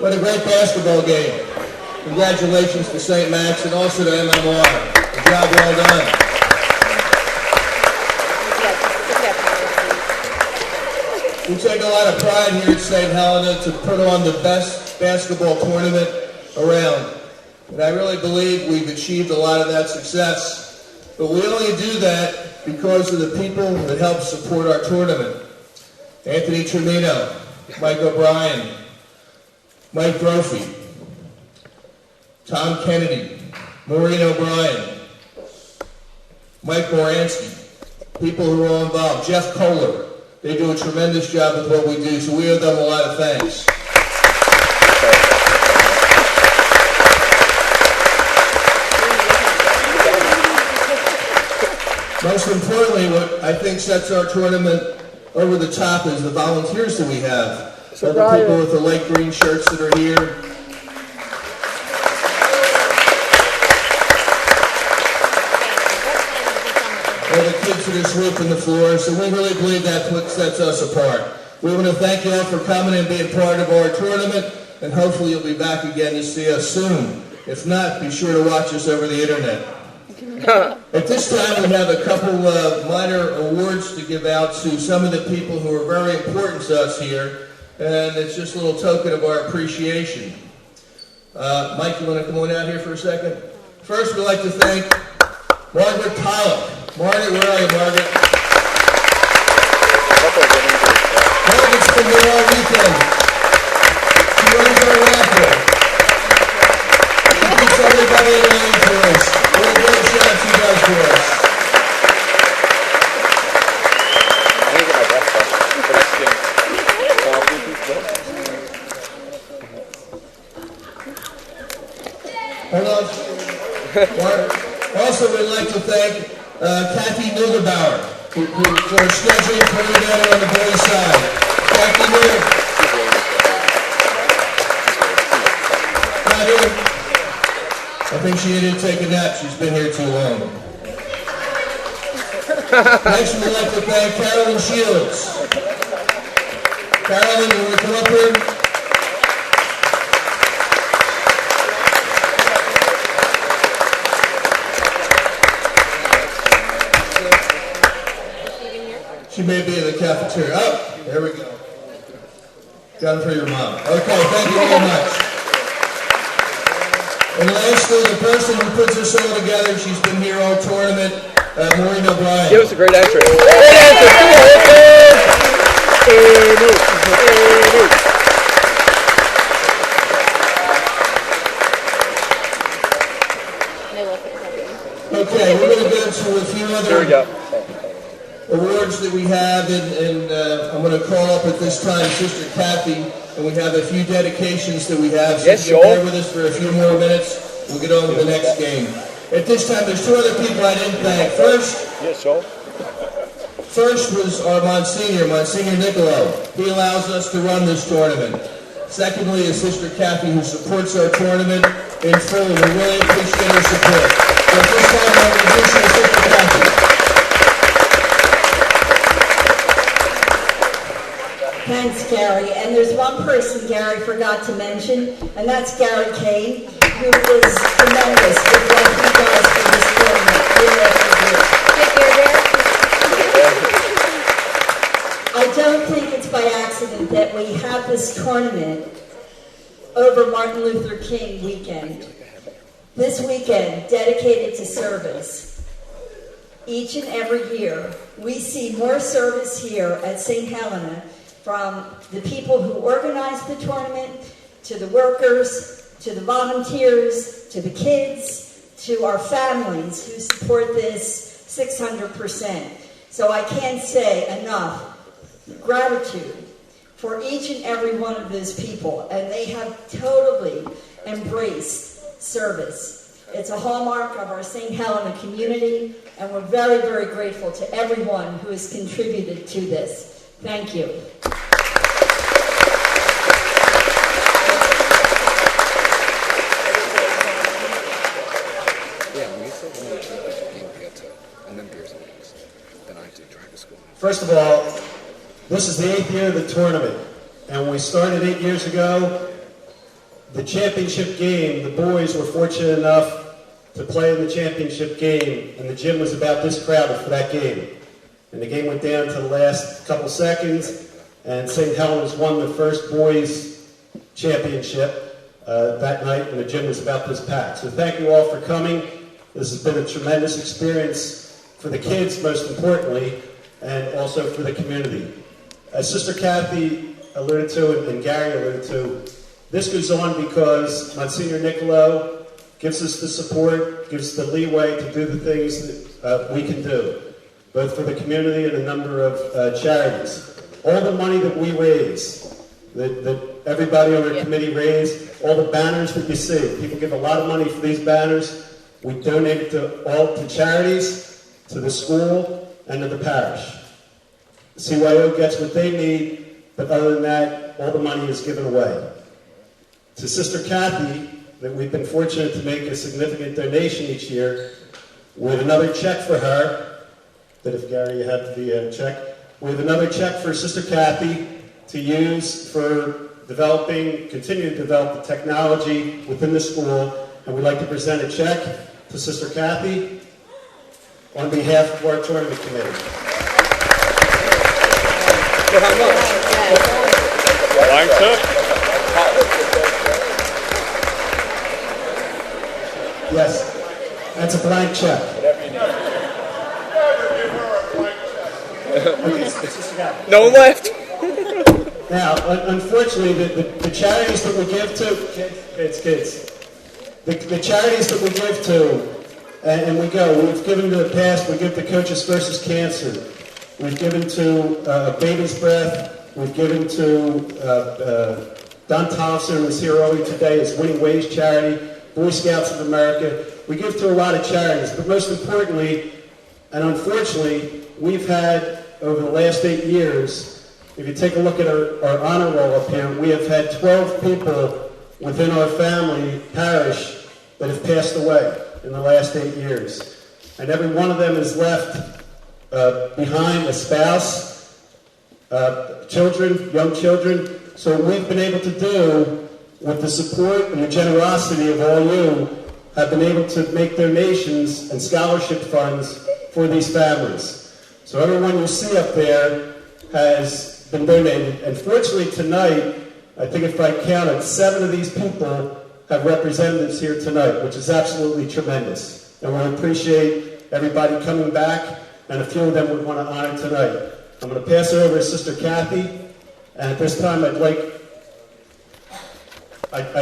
What a great basketball game. Congratulations to St. Max and also to MMR. A job well done. We take a lot of pride here at St. Helena to put on the best basketball tournament around. And I really believe we've achieved a lot of that success. But we only do that because of the people that help support our tournament. Anthony Tremino, Mike O'Brien, Mike Brophy, Tom Kennedy, Maureen O'Brien, Mike Moransky, people who are all involved, Jeff Kohler. They do a tremendous job with what we do, so we owe them a lot of thanks. Most importantly, what I think sets our tournament over the top is the volunteers that we have. All the people with the light green shirts that are here. All the kids that are sweeping the floor, so we really believe that's what sets us apart. We want to thank you all for coming and being part of our tournament, and hopefully you'll be back again to see us soon. If not, be sure to watch us over the internet. At this time, we have a couple of minor awards to give out to some of the people who are very important to us here, and it's just a little token of our appreciation. Mike, you want to come on out here for a second? First, we'd like to thank Margaret Pollock. Margaret, where are you, Margaret? Margaret's been here all weekend. She runs our raffle. She keeps everybody in line for us. What a great job she does for us. Hold on. Also, we'd like to thank Kathy Nudelbauer for scheduling for together on the boys' side. Kathy Nudelbauer. Not here. I think she didn't take a nap. She's been here too long. Next, we'd like to thank Carolyn Shields. Carolyn, you want to come up here? She may be in the cafeteria. Oh, there we go. Got it for your mom. Okay, thank you very much. And lastly, the person who puts this all together, she's been here all tournament, Maureen O'Brien. Give us a great answer. Great answer. Okay, we're going to go to a few other awards that we have, and I'm going to call up at this time Sister Kathy, and we have a few dedications that we have. So yes, if you'll bear with us for a few more minutes, we'll get on to the next game. At this time, there's two other people I didn't thank. First was our Monsignor Niccolo. He allows us to run this tournament. Secondly is Sister Kathy, who supports our tournament in full. We really appreciate her support. So at this time, I'm introducing Sister Kathy. Thanks, Gary. And there's one person Gary forgot to mention, and that's Gary Kane, who is tremendous with what he does for this tournament. I don't think it's by accident that we have this tournament over Martin Luther King weekend. This weekend, dedicated to service. Each and every year, we see more service here at St. Helena from the people who organize the tournament, to the workers, to the volunteers, to the kids, to our families who support this 600%. So I can't say enough gratitude for each and every one of those people, and they have totally embraced service. It's a hallmark of our St. Helena community, and we're very, very grateful to everyone who has contributed to this. Thank you. First of all, this is the 8th year of the tournament, and when we started 8 years ago, the championship game, the boys were fortunate enough to play in the championship game, and the gym was about this crowded for that game. And the game went down to the last couple seconds, and St. Helens won the first boys championship that night, and the gym was about this packed. So thank you all for coming. This has been a tremendous experience for the kids, most importantly, and also for the community. As Sister Kathy alluded to, and Gary alluded to, this goes on because Monsignor Nicolo gives us the support, gives the leeway to do the things that we can do, both for the community and a number of charities. All the money that we raise, that everybody on our committee raise, all the banners that you see, people give a lot of money for these banners. We donate it to charities, to the school, and to the parish. The CYO gets what they need, but other than that, all the money is given away. To Sister Kathy, that we've been fortunate to make a significant donation each year, with another check for her, that if Gary, you have the check, we have another check for Sister Kathy to use for continue to develop the technology within the school, and we'd like to present a check to Sister Kathy on behalf of our tournament committee. For how much? Blank check? Yes, that's a blank check. No one left. Now, unfortunately, the charities that we give to, kids, the charities that we give to, and we've given to the past, we give to Coaches versus Cancer, we've given to Baby's Breath, we've given to Don Thompson, who was here earlier today, his Winning Ways charity, Boy Scouts of America. We give to a lot of charities, but most importantly, and unfortunately, we've had, over the last 8 years, if you take a look at our honor roll up here, we have had 12 people within our family parish that have passed away in the last 8 years. And every one of them has left behind a spouse, children, young children. So what we've been able to do, with the support and the generosity of all you, have been able to make donations and scholarship funds for these families. So everyone you see up there has been donated. And fortunately tonight, I think if I counted, 7 of these people have representatives here tonight, which is absolutely tremendous. And we appreciate everybody coming back, and a few of them we want to honor tonight. I'm going to pass it over to Sister Kathy, and at this time I'd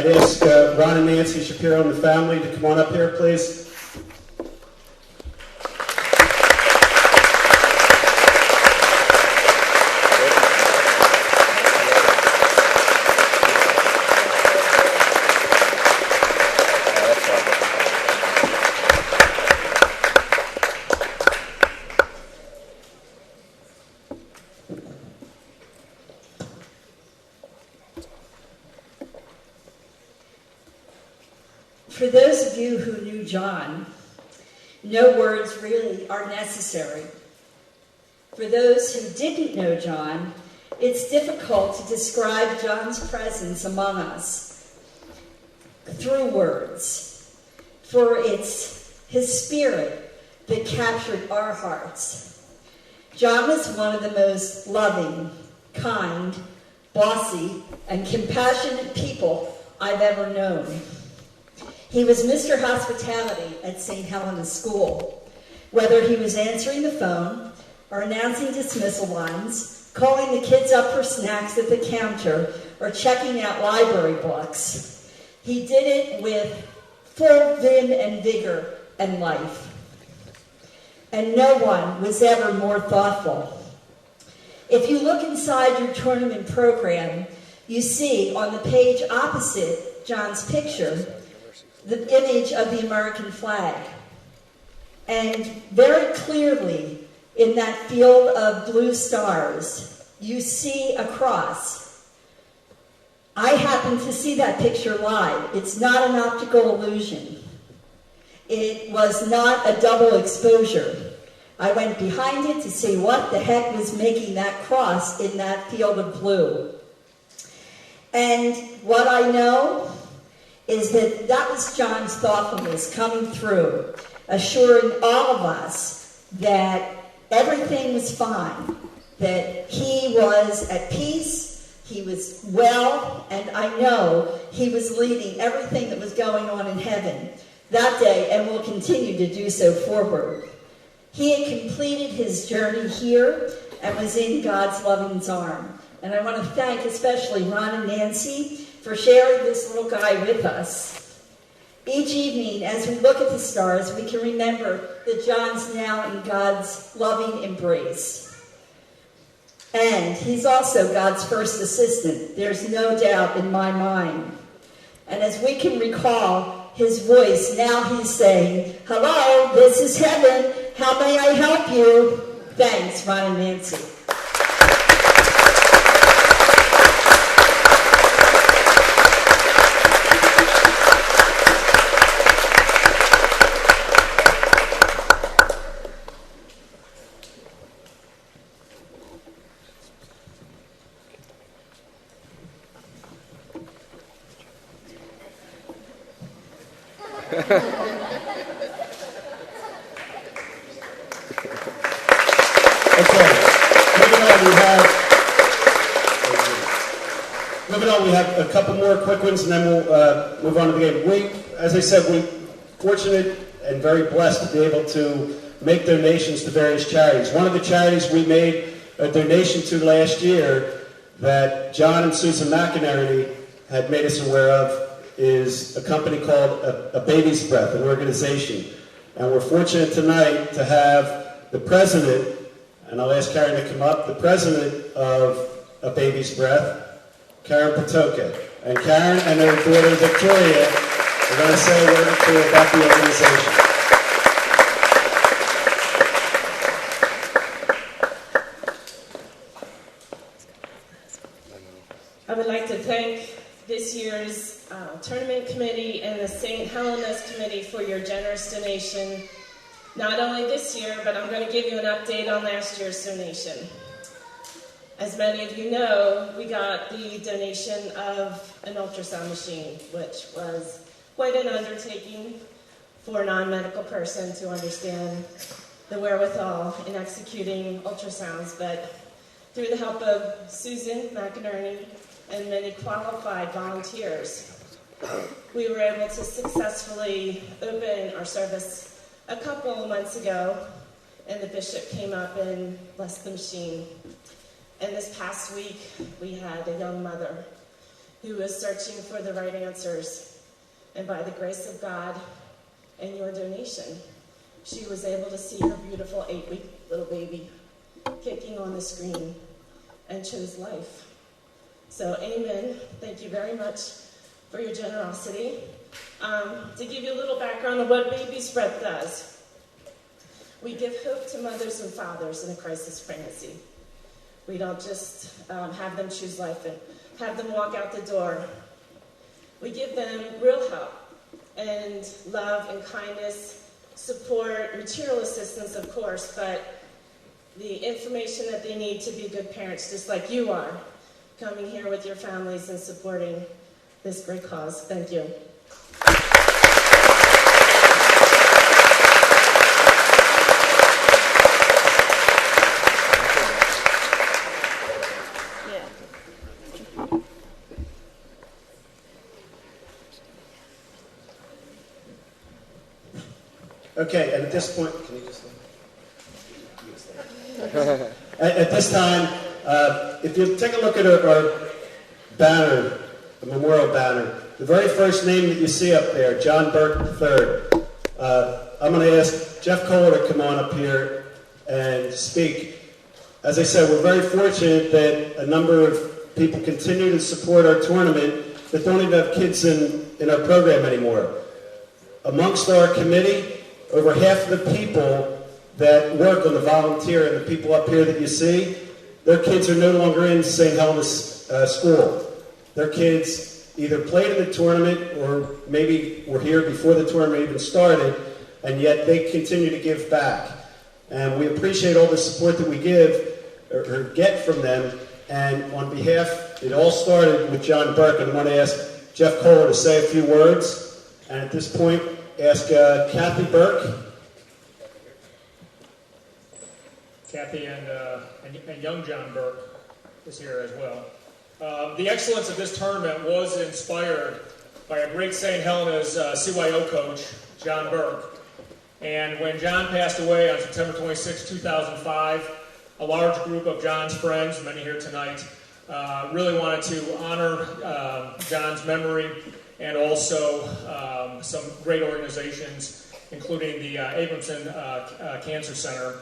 ask Ron and Nancy Shapiro and the family to come on up here, please. For those of you who knew John, no words really are necessary. For those who didn't know John, it's difficult to describe John's presence among us through words, for it's his spirit that captured our hearts. John was one of the most loving, kind, bossy, and compassionate people I've ever known. He was Mr. Hospitality at St. Helena's School. Whether he was answering the phone or announcing dismissal lines, calling the kids up for snacks at the counter, or checking out library books, he did it with full vim and vigor and life. And no one was ever more thoughtful. If you look inside your tournament program, you see on the page opposite John's picture the image of the American flag. And very clearly, in that field of blue stars, you see a cross. I happened to see that picture live. It's not an optical illusion. It was not a double exposure. I went behind it to see what the heck was making that cross in that field of blue. And what I know is that was John's thoughtfulness coming through, assuring all of us that everything was fine, that he was at peace, he was well, and I know he was leading everything that was going on in heaven that day and will continue to do so forward. He had completed his journey here and was in God's loving arm. And I want to thank especially Ron and Nancy for sharing this little guy with us. Each evening, as we look at the stars, we can remember that John's now in God's loving embrace. And he's also God's first assistant. There's no doubt in my mind. And as we can recall his voice, now he's saying, "Hello, this is heaven. How may I help you?" Thanks, Ron and Nancy. Moving on, we have a couple more quick ones, and then we'll move on to the game. As I said, we're fortunate and very blessed to be able to make donations to various charities. One of the charities we made a donation to last year that John and Susan McInerney had made us aware of is a company called A Baby's Breath, an organization. And we're fortunate tonight to have the president, and I'll ask Karen to come up, the president of A Baby's Breath, Karen Patoka. And Karen and her daughter Victoria are going to say a word or two about the organization. I would like to thank this year's tournament committee and the St. Helena's committee for your generous donation. Not only this year, but I'm going to give you an update on last year's donation. As many of you know, we got the donation of an ultrasound machine, which was quite an undertaking for a non-medical person to understand the wherewithal in executing ultrasounds. But through the help of Susan McInerney and many qualified volunteers, we were able to successfully open our service a couple of months ago, and the bishop came up and blessed the machine. And this past week, we had a young mother who was searching for the right answers. And by the grace of God and your donation, she was able to see her beautiful 8-week little baby kicking on the screen and chose life. So amen. Thank you very much for your generosity. To give you a little background on what Baby's Breath does, we give hope to mothers and fathers in a crisis pregnancy. We don't just have them choose life and have them walk out the door. We give them real help and love and kindness, support, material assistance, of course, but the information that they need to be good parents, just like you are, coming here with your families and supporting this great cause. Thank you. Okay, and at this point, can you just at this time, if you take a look at our banner, the memorial banner, the very first name that you see up there, John Burke III. I'm going to ask Jeff Kohler to come on up here and speak. As I said, we're very fortunate that a number of people continue to support our tournament that don't even have kids in our program anymore. Amongst our committee, over half of the people that work on the volunteer and the people up here that you see, their kids are no longer in St. Helena's school. Their kids either played in the tournament or maybe were here before the tournament even started, and yet they continue to give back. And we appreciate all the support that we give or get from them. And on behalf, it all started with John Burke, and I want to ask Jeff Kohler to say a few words. And at this point, ask Kathy Burke. Kathy and young John Burke is here as well. The excellence of this tournament was inspired by a great St. Helena's CYO coach, John Burke. And when John passed away on September 26, 2005, a large group of John's friends, many here tonight, really wanted to honor John's memory, and also some great organizations, including the Abramson Cancer Center.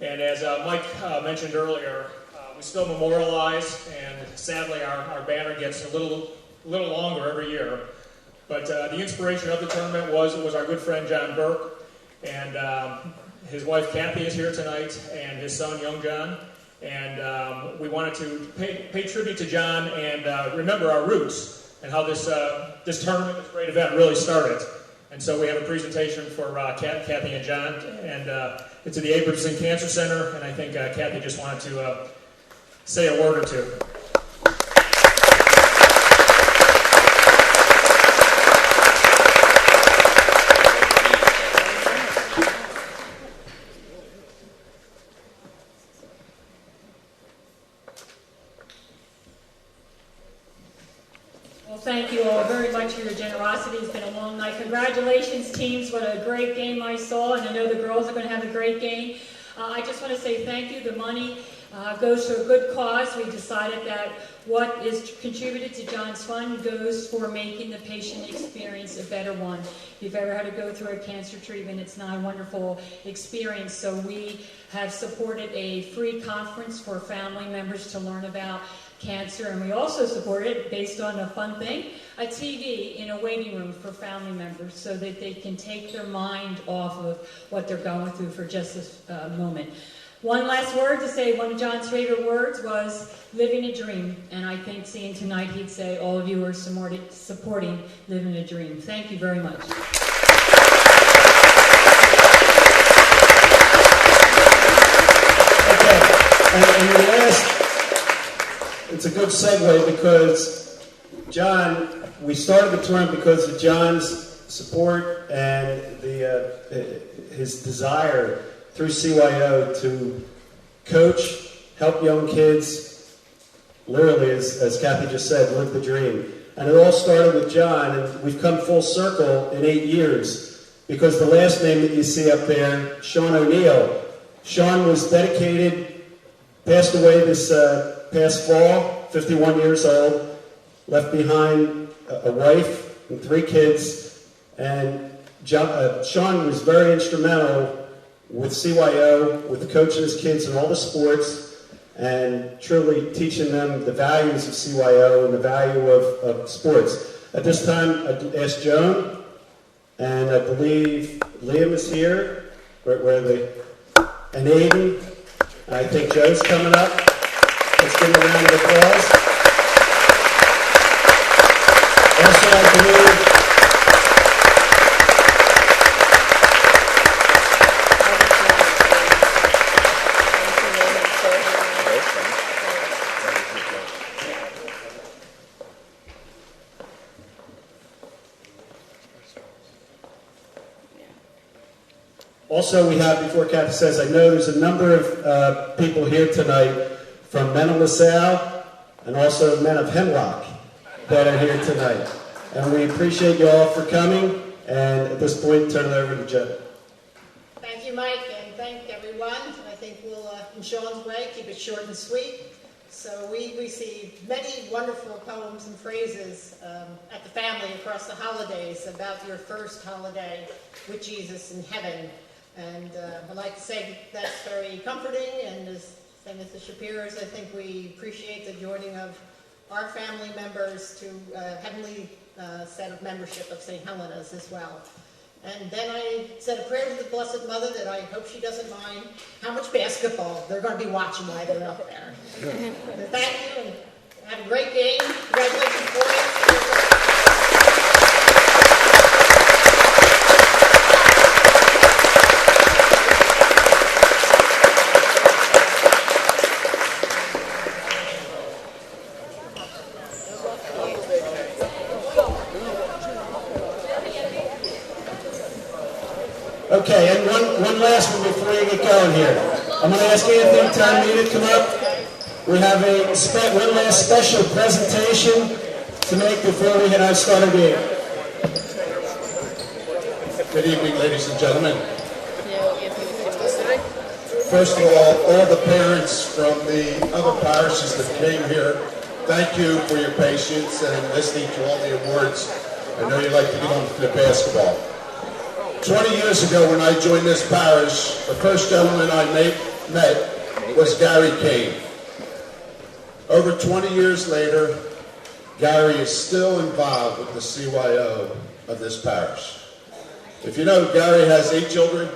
And as Mike mentioned earlier, we still memorialize, and sadly our banner gets a little longer every year. But the inspiration of the tournament was our good friend John Burke, and his wife Kathy is here tonight, and his son young John. And we wanted to pay tribute to John and remember our roots and how this tournament, this great event, really started. And so we have a presentation for Kathy and John, and it's at the Abramson Cancer Center, and I think Kathy just wanted to say a word or two. Thank you all very much for your generosity. It's been a long night. Congratulations, teams. What a great game I saw, and I know the girls are going to have a great game. I just want to say thank you. The money goes to a good cause. We decided that what is contributed to John's Fund goes for making the patient experience a better one. If you've ever had to go through a cancer treatment, it's not a wonderful experience. So we have supported a free conference for family members to learn about cancer, and we also supported, based on a fun thing, a TV in a waiting room for family members so that they can take their mind off of what they're going through for just a moment. One last word to say, one of John's favorite words was living a dream, and I think seeing tonight he'd say all of you are supporting living a dream. Thank you very much. Okay, and the last, it's a good segue because John, we started the tournament because of John's support and his desire through CYO to coach, help young kids, literally, as Kathy just said, live the dream. And it all started with John, and we've come full circle in 8 years because the last name that you see up there, Sean O'Neill. Sean was dedicated, passed away this past fall, 51 years old, left behind a wife and 3 kids, and Sean was very instrumental with CYO, with coaching his kids in all the sports, and truly teaching them the values of CYO and the value of sports. At this time, I'd ask Joan, and I believe Liam is here, and Aiden, and I think Joe's coming up. Let's give him a round of applause. Also, I believe also, we have, before Kathy says, I know there's a number of people here tonight from Men of LaSalle and also Men of Hemlock that are here tonight. And we appreciate you all for coming. And at this point, turn it over to Joe. Thank you, Mike, and thank everyone. I think we'll, in Sean's way, keep it short and sweet. So we received many wonderful poems and phrases at the family across the holidays about your first holiday with Jesus in heaven. And I'd like to say that's very comforting, and as Mr. Shapiro's, I think we appreciate the joining of our family members to heavenly set of membership of St. Helena's as well. And then I said a prayer to the Blessed Mother that I hope she doesn't mind how much basketball they're going to be watching while they're up there. Thank you, and have a great game. Congratulations, boys. Go. Okay, and one last one before you get going here. I'm going to ask Anthony Tommy to come up. We have one last special presentation to make before we start our game. Good evening, ladies and gentlemen. First of all the parents from the other parishes that came here, thank you for your patience and listening to all the awards. I know you like to get on to the basketball. 20 years ago when I joined this parish, the first gentleman I met was Gary Kane. Over 20 years later, Gary is still involved with the CYO of this parish. If you know, Gary has 8 children.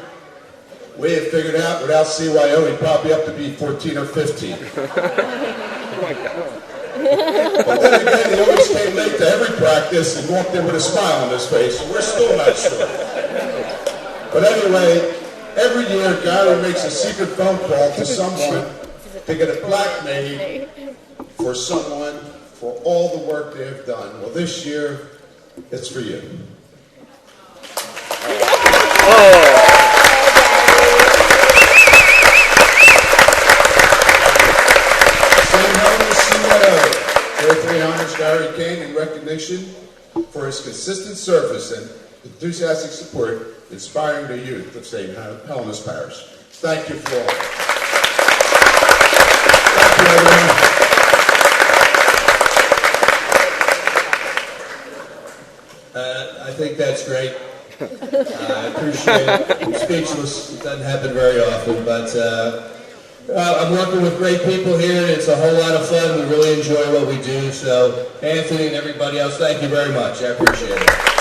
We have figured out without CYO, he'd probably up to be 14 or 15. But then again, he always came late to every practice and walked in with a smile on his face. We're still not sure. But anyway, every year, Gary makes a secret phone call to someone to get a plaque made for someone for all the work they have done. Well, this year, it's for you. St. Helens CYO earthly honors Gary Kane in recognition for his consistent service and enthusiastic support inspiring the youth of St. Helens Parish. Thank you for all. Thank you, everyone. I think that's great. I appreciate it. I'm speechless. It doesn't happen very often, but I'm working with great people here, and it's a whole lot of fun. We really enjoy what we do. So, Anthony and everybody else, thank you very much. I appreciate it.